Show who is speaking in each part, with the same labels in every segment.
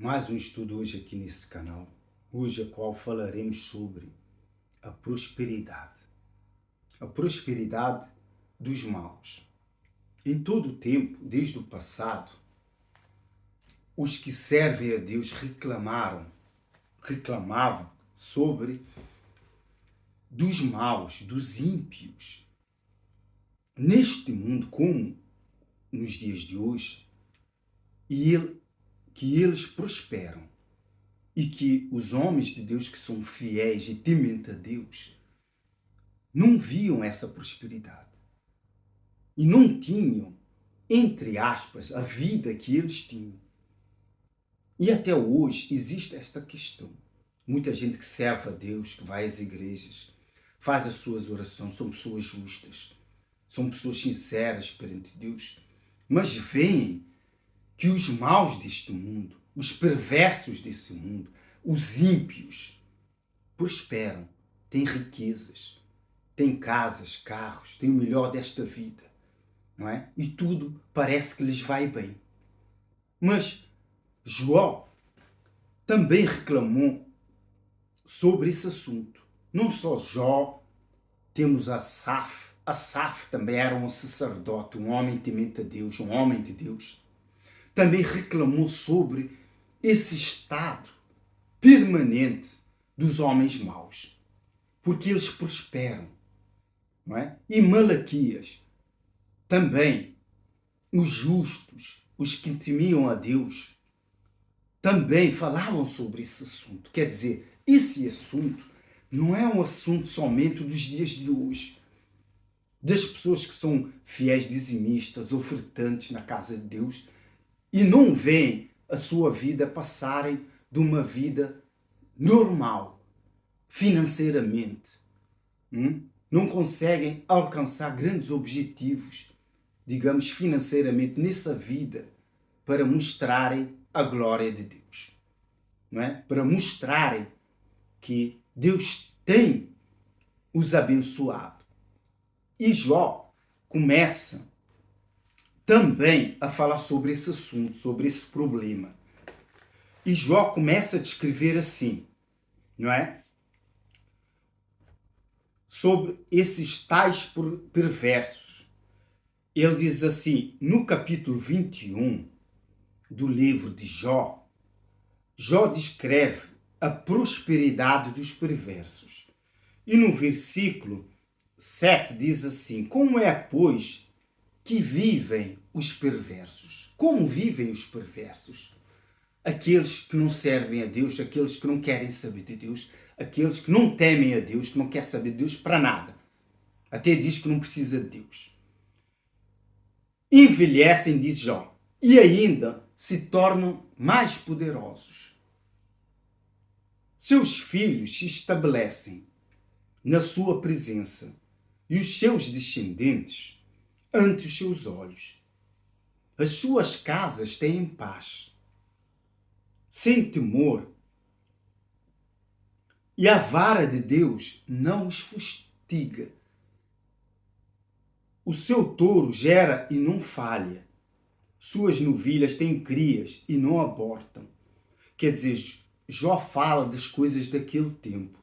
Speaker 1: Mais um estudo hoje aqui nesse canal, hoje a qual falaremos sobre a prosperidade. A prosperidade dos maus. Em todo o tempo, desde o passado, os que servem a Deus reclamavam sobre dos maus, dos ímpios. Neste mundo, como nos dias de hoje, que eles prosperam e que os homens de Deus que são fiéis e temente a Deus não viam essa prosperidade e não tinham, entre aspas, a vida que eles tinham. E até hoje existe esta questão. Muita gente que serve a Deus, que vai às igrejas, faz as suas orações, são pessoas justas, são pessoas sinceras perante Deus, mas veem que os maus deste mundo, os perversos desse mundo, os ímpios, prosperam, têm riquezas, têm casas, carros, têm o melhor desta vida, não é? E tudo parece que lhes vai bem. Mas Jó também reclamou sobre esse assunto. Não só Jó, temos Asaf. Asaf também era um sacerdote, um homem temente a Deus, um homem de Deus. Também reclamou sobre esse estado permanente dos homens maus, porque eles prosperam, não é? E Malaquias também, os justos, os que temiam a Deus, também falavam sobre esse assunto. Quer dizer, esse assunto não é um assunto somente dos dias de hoje, das pessoas que são fiéis dizimistas, ofertantes na casa de Deus, e não veem a sua vida passarem de uma vida normal, financeiramente. Não conseguem alcançar grandes objetivos, digamos, financeiramente nessa vida, para mostrarem a glória de Deus. Não é? Para mostrarem que Deus tem os abençoado. E Jó começa também a falar sobre esse assunto, sobre esse problema. E Jó começa a descrever assim, não é? Sobre esses tais perversos. Ele diz assim, no capítulo 21 do livro de Jó, Jó descreve a prosperidade dos perversos. E no versículo 7 diz assim, como é, pois, que vivem os perversos? Como vivem os perversos? Aqueles que não servem a Deus, aqueles que não querem saber de Deus, aqueles que não temem a Deus, que não querem saber de Deus para nada. Até diz que não precisa de Deus. Envelhecem, diz Jó, e ainda se tornam mais poderosos. Seus filhos se estabelecem na sua presença e os seus descendentes ante os seus olhos. As suas casas têm paz, sem temor, e a vara de Deus não os fustiga. O seu touro gera e não falha. Suas novilhas têm crias e não abortam. Quer dizer, Jó fala das coisas daquele tempo.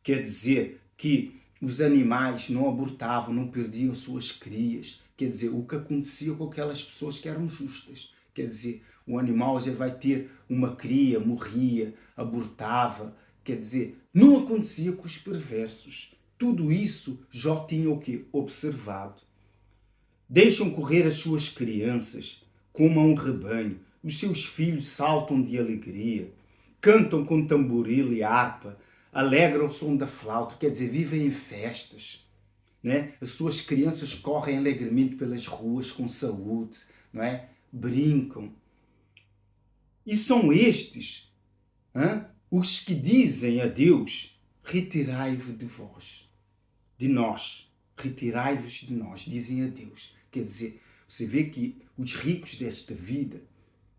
Speaker 1: Quer dizer que os animais não abortavam, não perdiam suas crias. Quer dizer, o que acontecia com aquelas pessoas que eram justas. Quer dizer, o animal já vai ter uma cria, morria, abortava. Quer dizer, não acontecia com os perversos. Tudo isso Jó tinha o quê? Observado. Deixam correr as suas crianças como a um rebanho. Os seus filhos saltam de alegria. Cantam com tamboril e harpa. Alegram o som da flauta. Quer dizer, vivem em festas. Né? As suas crianças correm alegremente pelas ruas com saúde. Não é? Brincam. E são estes os que dizem a Deus, retirai-vos de vós, de nós. Retirai-vos de nós, dizem a Deus. Quer dizer, você vê que os ricos desta vida,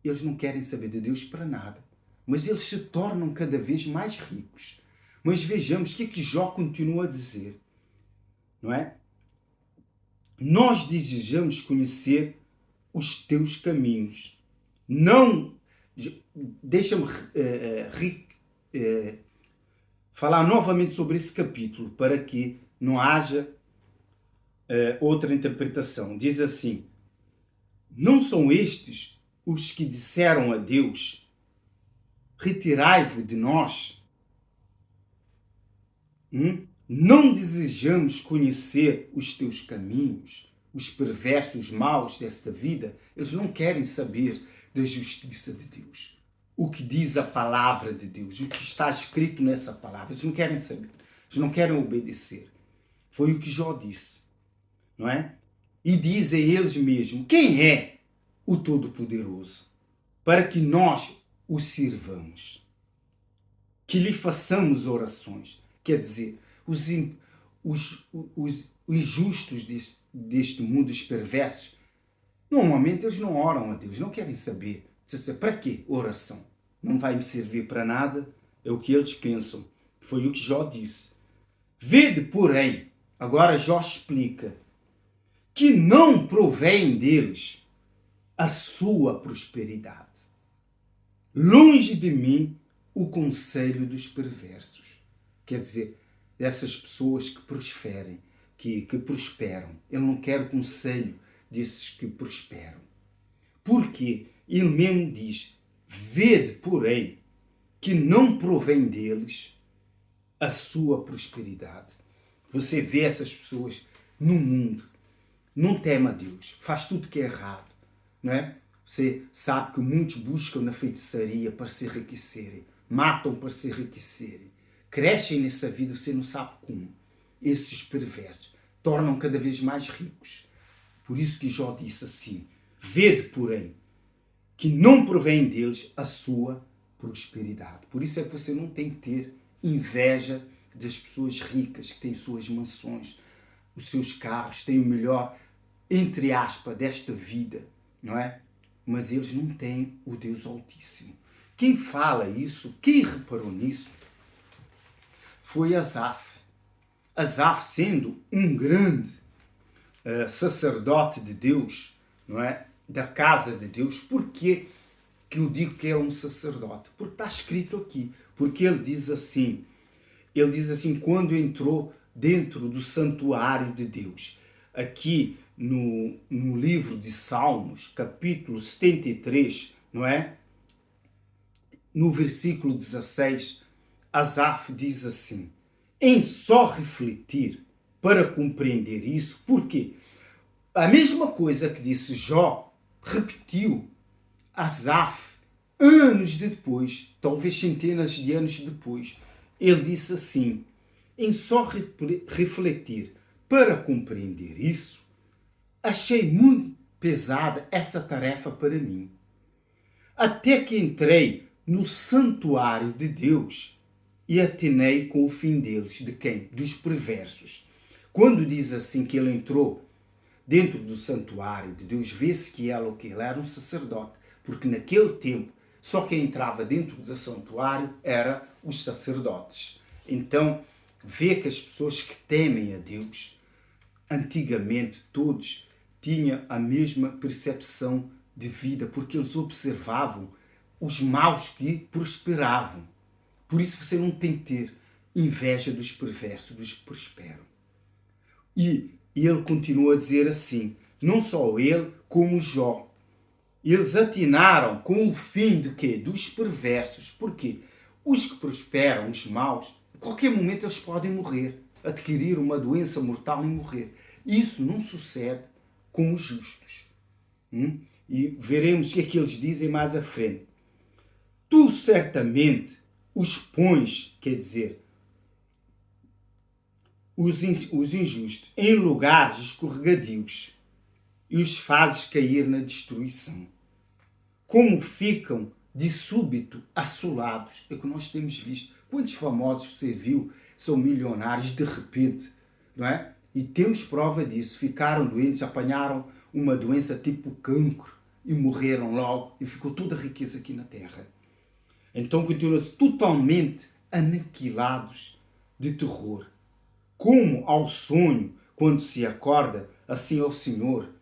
Speaker 1: eles não querem saber de Deus para nada. Mas eles se tornam cada vez mais ricos. Mas vejamos o que é que Jó continua a dizer. Não é? Nós desejamos conhecer os teus caminhos. Não Deixa-me falar novamente sobre esse capítulo para que não haja outra interpretação. Diz assim: não são estes os que disseram a Deus: retirai-vos de nós? Não desejamos conhecer os teus caminhos, os perversos maus desta vida. Eles não querem saber da justiça de Deus. O que diz a palavra de Deus, o que está escrito nessa palavra. Eles não querem saber, eles não querem obedecer. Foi o que Jó disse, não é? E dizem eles mesmos: quem é o Todo-Poderoso para que nós o sirvamos? Que lhe façamos orações. Quer dizer, os injustos deste mundo, os perversos, normalmente eles não oram a Deus, não querem saber. Para quê oração? Não vai me servir para nada, é o que eles pensam. Foi o que Jó disse. Vede, porém, agora Jó explica, que não provém deles a sua prosperidade. Longe de mim o conselho dos perversos. Quer dizer, dessas pessoas que prosperem, que prosperam. Ele não quer o conselho desses que prosperam. Porque ele mesmo diz: vede, porém, que não provém deles a sua prosperidade. Você vê essas pessoas no mundo, não teme a Deus, faz tudo que é errado, não é? Você sabe que muitos buscam na feitiçaria para se enriquecerem, matam para se enriquecerem, crescem nessa vida, você não sabe como. Esses perversos tornam cada vez mais ricos. Por isso que Jó disse assim: vede, porém, que não provém deles a sua prosperidade. Por isso é que você não tem que ter inveja das pessoas ricas que têm suas mansões, os seus carros, têm o melhor, entre aspas, desta vida, não é? Mas eles não têm o Deus Altíssimo. Quem fala isso, quem reparou nisso, foi Asaf. Asaf, sendo um grande sacerdote de Deus, não é? Da casa de Deus. Porquê que eu digo que é um sacerdote? Porque está escrito aqui. Porque ele diz assim, quando entrou dentro do santuário de Deus. Aqui no livro de Salmos, capítulo 73, não é? No versículo 16, Asaf diz assim: em só refletir para compreender isso, porque a mesma coisa que disse Jó, repetiu Asaf anos depois, talvez centenas de anos depois. Ele disse assim: em só refletir para compreender isso, achei muito pesada essa tarefa para mim. Até que entrei no santuário de Deus e atinei com o fim deles. De quem? Dos perversos. Quando diz assim que ele entrou dentro do santuário de Deus, vê-se que ele era um sacerdote, porque naquele tempo só quem entrava dentro do santuário eram os sacerdotes. Então, vê que as pessoas que temem a Deus, antigamente todos tinham a mesma percepção de vida, porque eles observavam os maus que prosperavam. Por isso você não tem que ter inveja dos perversos, dos que prosperam. E ele continua a dizer assim, não só ele, como Jó. Eles atinaram com o fim de quê? Dos perversos. Porquê? Os que prosperam, os maus, a qualquer momento eles podem morrer, adquirir uma doença mortal e morrer. Isso não sucede com os justos. E veremos o que é que eles dizem mais à frente. Tu certamente os pões, quer dizer, os injustos, em lugares escorregadios e os fazes cair na destruição. Como ficam de súbito assolados. É o que nós temos visto. Quantos famosos você viu são milionários de repente, não é? E temos prova disso. Ficaram doentes, apanharam uma doença tipo cancro e morreram logo e ficou toda a riqueza aqui na terra. Então continuam-se totalmente aniquilados de terror. Como ao sonho, quando se acorda, assim ao Senhor,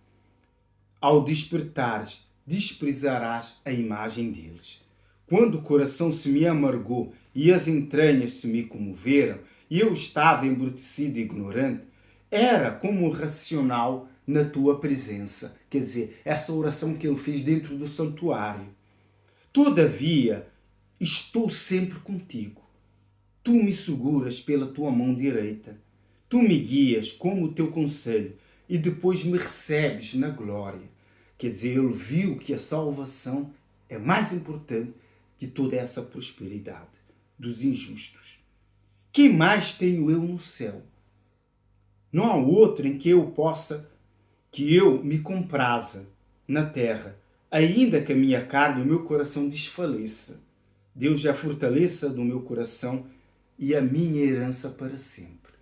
Speaker 1: ao despertares, desprezarás a imagem deles. quando o coração se me amargou e as entranhas se me comoveram, e eu estava embrutecido e ignorante, era como racional na tua presença. Quer dizer, essa oração que ele fez dentro do santuário. Todavia, estou sempre contigo. Tu me seguras pela tua mão direita. Tu me guias como o teu conselho e depois me recebes na glória. Quer dizer, ele viu que a salvação é mais importante que toda essa prosperidade dos injustos. Que mais tenho eu no céu? Não há outro em que eu me compraza na terra, ainda que a minha carne e o meu coração desfaleça. Deus é a fortaleza do meu coração e a minha herança para sempre.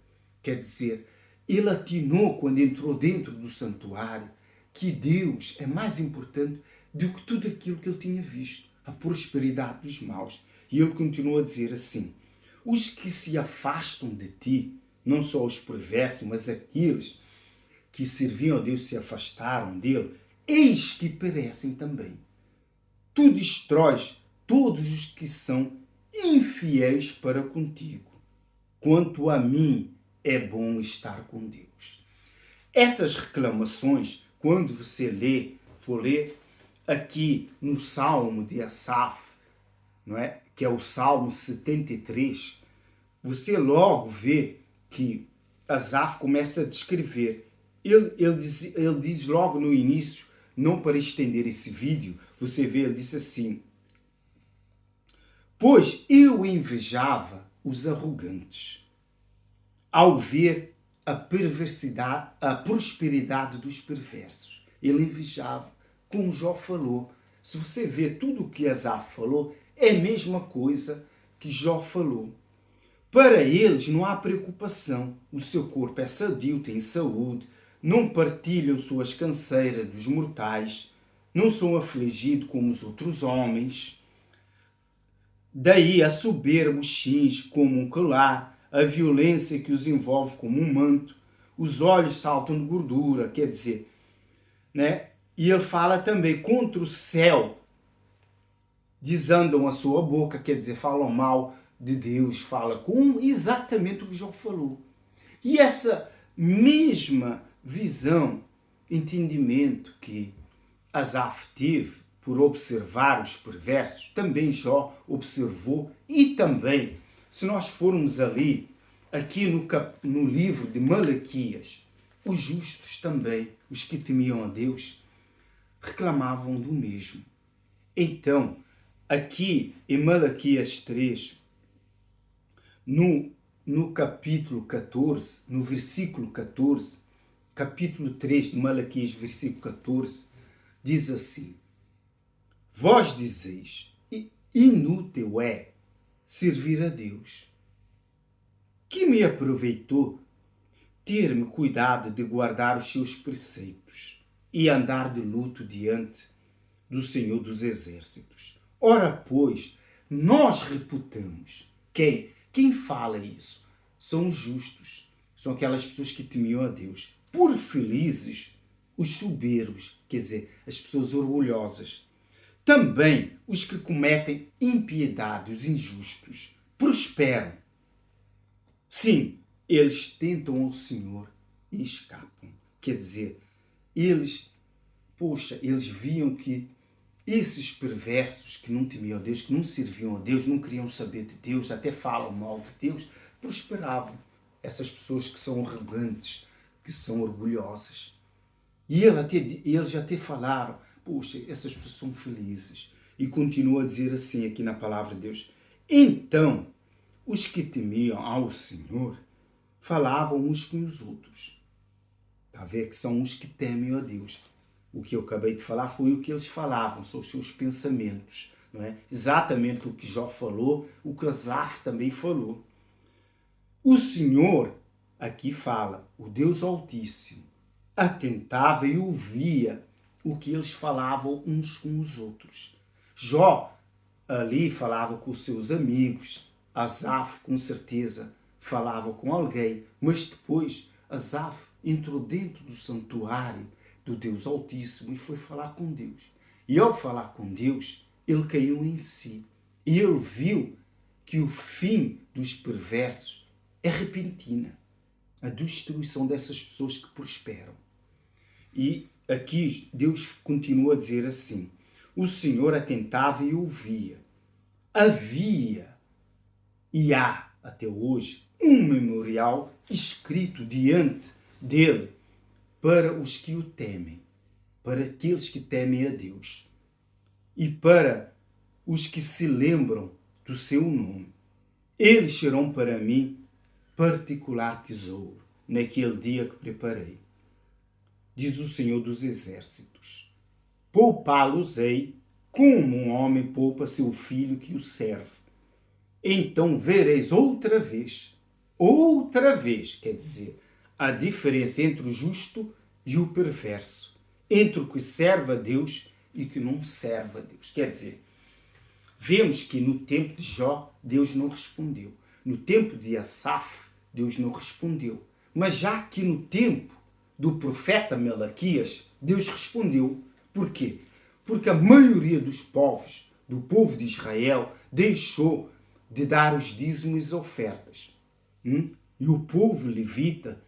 Speaker 1: Quer dizer, ele atinou quando entrou dentro do santuário que Deus é mais importante do que tudo aquilo que ele tinha visto, a prosperidade dos maus. E ele continua a dizer assim: os que se afastam de ti, não só os perversos, mas aqueles que serviam a Deus se afastaram dele, eis que perecem também. Tu destróis todos os que são infiéis para contigo. Quanto a mim, é bom estar com Deus. Essas reclamações, quando você for ler aqui no Salmo de Asaf, não é? Que é o Salmo 73, você logo vê que Asaf começa a descrever. Ele diz logo no início, não para estender esse vídeo, você vê, ele diz assim: pois eu invejava os arrogantes ao ver a perversidade, a prosperidade dos perversos. Ele invejava, como Jó falou. Se você vê tudo o que Asaf falou, é a mesma coisa que Jó falou. Para eles não há preocupação. O seu corpo é sadio, tem saúde, não partilham suas canseiras dos mortais, não são afligidos como os outros homens. Daí a soberba os cinge como um colar, a violência que os envolve como um manto, os olhos saltam de gordura, quer dizer, né? E ele fala também contra o céu, desandam a sua boca, quer dizer, falam mal de Deus, fala com exatamente o que Jó falou. E essa mesma visão, entendimento que Asaf teve por observar os perversos, também Jó observou. E também, se nós formos ali, aqui no livro de Malaquias, os justos também, os que temiam a Deus, reclamavam do mesmo. Então, aqui em Malaquias 3, no capítulo 14, no versículo 14, capítulo 3 de Malaquias, versículo 14, diz assim: vós dizeis, inútil é servir a Deus. Que me aproveitou ter-me cuidado de guardar os seus preceitos e andar de luto diante do Senhor dos Exércitos? Ora, pois, nós reputamos. Quem fala isso? São os justos. São aquelas pessoas que temiam a Deus. Por felizes os soberbos, quer dizer, as pessoas orgulhosas. Também os que cometem impiedade, os injustos, prosperam. Sim, eles tentam ao Senhor e escapam. Quer dizer, eles viam que esses perversos que não temiam a Deus, que não serviam a Deus, não queriam saber de Deus, até falam mal de Deus, prosperavam. Essas pessoas que são arrogantes, que são orgulhosas. E eles até falaram, poxa, essas pessoas são felizes. E continua a dizer assim aqui na palavra de Deus: então, os que temiam ao Senhor falavam uns com os outros. Está a ver que são os que temem a Deus. O que eu acabei de falar foi o que eles falavam, são os seus pensamentos. Não é? Exatamente o que Jó falou, o que Asaf também falou. O Senhor, aqui fala, o Deus Altíssimo, atentava e ouvia o que eles falavam uns com os outros. Jó ali falava com os seus amigos, Asaf com certeza falava com alguém, mas depois Asaf entrou dentro do santuário do Deus Altíssimo e foi falar com Deus. E ao falar com Deus, ele caiu em si. E ele viu que o fim dos perversos é repentina. A destruição dessas pessoas que prosperam. E aqui Deus continua a dizer assim: o Senhor atentava e ouvia. Havia e há até hoje um memorial escrito diante dele para os que o temem, para aqueles que temem a Deus e para os que se lembram do seu nome. Eles serão para mim particular tesouro naquele dia que preparei, diz o Senhor dos Exércitos. Poupá-los-ei como um homem poupa seu filho que o serve. Então vereis outra vez, quer dizer, a diferença entre o justo e o perverso, entre o que serve a Deus e o que não serve a Deus. Quer dizer, vemos que no tempo de Jó, Deus não respondeu. No tempo de Asaf, Deus não respondeu. Mas já que no tempo do profeta Malaquias, Deus respondeu. Por quê? Porque a maioria dos povos, do povo de Israel, deixou de dar os dízimos e ofertas. E o povo levita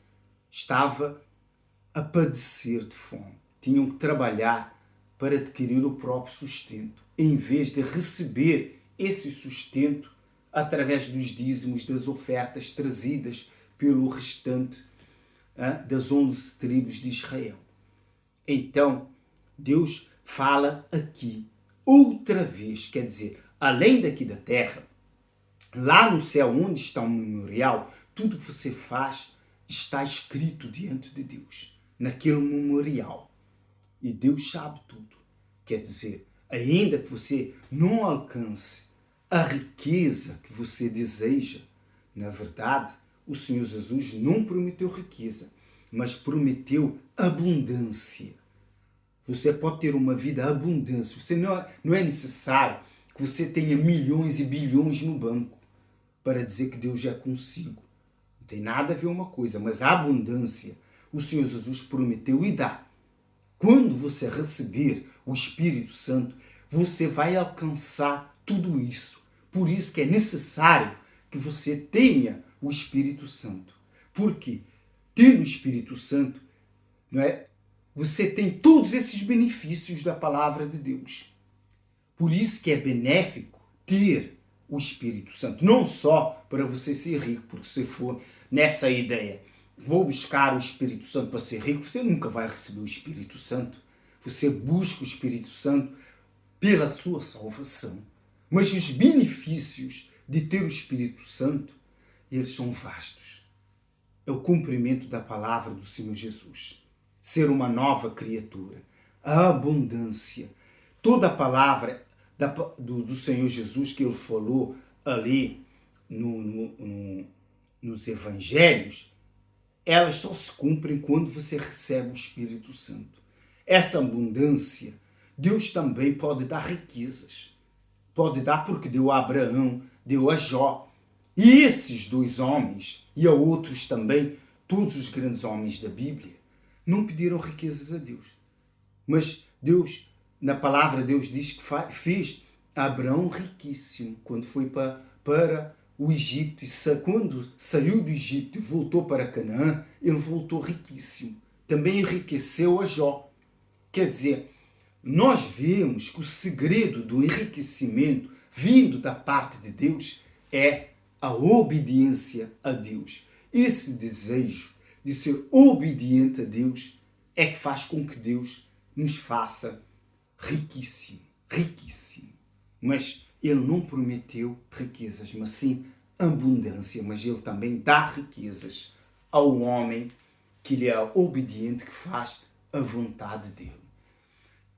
Speaker 1: estava a padecer de fome. Tinham que trabalhar para adquirir o próprio sustento, em vez de receber esse sustento através dos dízimos, das ofertas trazidas pelo restante das 11 tribos de Israel. Então, Deus fala aqui outra vez, quer dizer, além daqui da terra, lá no céu onde está o memorial, tudo que você faz está escrito diante de Deus, naquele memorial. E Deus sabe tudo. Quer dizer, ainda que você não alcance a riqueza que você deseja, na verdade, o Senhor Jesus não prometeu riqueza, mas prometeu abundância. Você pode ter uma vida abundância. Você não é necessário que você tenha milhões e bilhões no banco para dizer que Deus é consigo. Não tem nada a ver uma coisa, mas a abundância o Senhor Jesus prometeu e dá. Quando você receber o Espírito Santo, você vai alcançar tudo isso. Por isso que é necessário que você tenha o Espírito Santo. Porque tendo o Espírito Santo, não é? Você tem todos esses benefícios da palavra de Deus. Por isso que é benéfico ter o Espírito Santo. Não só para você ser rico, porque se for nessa ideia, vou buscar o Espírito Santo para ser rico, você nunca vai receber o Espírito Santo. Você busca o Espírito Santo pela sua salvação. Mas os benefícios de ter o Espírito Santo, eles são vastos. É o cumprimento da palavra do Senhor Jesus. Ser uma nova criatura. A abundância. Toda a palavra do Senhor Jesus que ele falou ali nos evangelhos, elas só se cumprem quando você recebe o Espírito Santo. Essa abundância, Deus também pode dar riquezas. Pode dar porque deu a Abraão, deu a Jó. E esses dois homens, e a outros também, todos os grandes homens da Bíblia, não pediram riquezas a Deus. Mas Deus, na palavra Deus diz que fez Abraão riquíssimo quando foi para o Egito. E quando saiu do Egito e voltou para Canaã, ele voltou riquíssimo. Também enriqueceu a Jó. Quer dizer, nós vemos que o segredo do enriquecimento vindo da parte de Deus é a obediência a Deus. Esse desejo de ser obediente a Deus é que faz com que Deus nos faça riquíssimo, riquíssimo. Mas ele não prometeu riquezas, mas sim abundância. Mas ele também dá riquezas ao homem que lhe é obediente, que faz a vontade dele.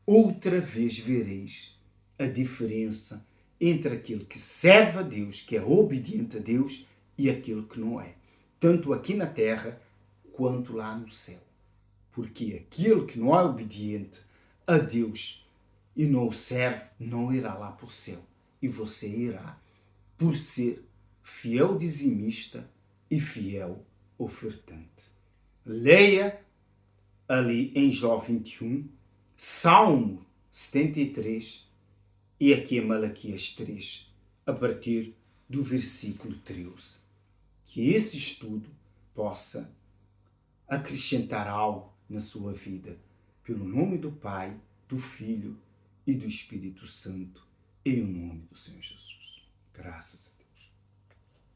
Speaker 1: Outra vez vereis a diferença entre aquele que serve a Deus, que é obediente a Deus, e aquele que não é. Tanto aqui na terra, quanto lá no céu. Porque aquele que não é obediente a Deus e não o serve, não irá lá para o céu. E você irá por ser fiel dizimista e fiel ofertante. Leia ali em Jó 21, Salmo 73 e aqui em Malaquias 3. a partir do versículo 13. Que esse estudo possa acrescentar algo na sua vida, pelo nome do Pai, do Filho e do Espírito Santo, em nome do Senhor Jesus. Graças a Deus.